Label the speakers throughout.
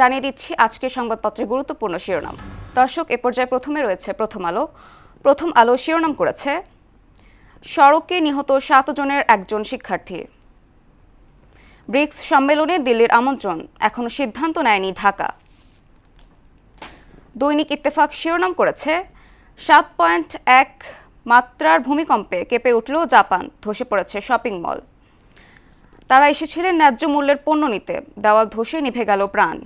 Speaker 1: জানিয়ে দিচ্ছি আজকের সংবাদপত্রের গুরুত্বপূর্ণ শিরোনাম। দর্শক, এ পর্যায়ে প্রথমে রয়েছে প্রথম আলো শিরোনাম করেছে সড়কে নিহত 7 জনের একজন শিক্ষার্থী। ব্রিক্স সম্মেলনে দিল্লির আমন্ত্রণ, এখনো সিদ্ধান্ত নেয়নি ঢাকা। দৈনিক ইত্তেফাক শিরোনাম করেছে 7.1 মাত্রার ভূমিকম্পে কেঁপে উঠল জাপান, ধসে পড়েছে শপিং মল। তারা এসেছিলেন ন্যায্য মূল্যের পণ্য নিতে, দেওয়াল ধসে নিভে গেল প্রাণ।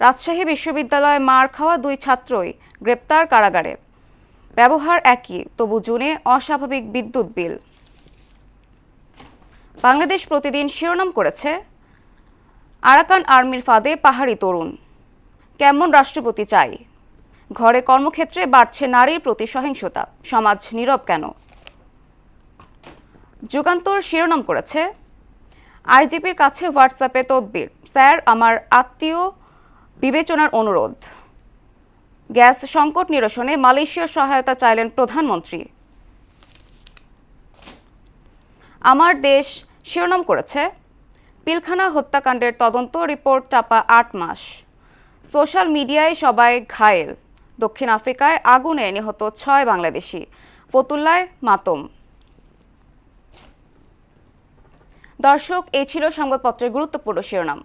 Speaker 1: রাজশাহী বিশ্ববিদ্যালয়ে মার খাওয়া 2 ছাত্রই গ্রেপ্তার কারাগারে। ব্যবহার একই, তবু জুনে অস্বাভাবিক বিদ্যুৎ বিল। বাংলাদেশ প্রতিদিন শিরোনাম করেছে আরাকান আর্মির ফাঁদে পাহাড়ি তরুণ, কেমন রাষ্ট্রপতি চাই। ঘরে কর্মক্ষেত্রে বাড়ছে নারীর প্রতি সহিংসতা, সমাজ নীরব কেন। যুগান্তর শিরোনাম করেছে আইজিপির কাছে হোয়াটসঅ্যাপে তদবির, স্যার আমার আত্মীয় বিবেচনার অনুরোধ। গ্যাস সংকট নিরসনে মালয়েশিয়ার সহায়তা চাইলেন প্রধানমন্ত্রী। আমার দেশ শিরোনাম করেছে পিলখানা হত্যাকাণ্ডের তদন্ত রিপোর্ট চাপা 8 মাস। সোশ্যাল মিডিয়ায় সবাই ঘায়েল। দক্ষিণ আফ্রিকায় আগুনে নিহত 6 বাংলাদেশি, ফতুল্লায় মাতম। দর্শক, এই ছিল সংবাদপত্রের গুরুত্বপূর্ণ শিরোনাম।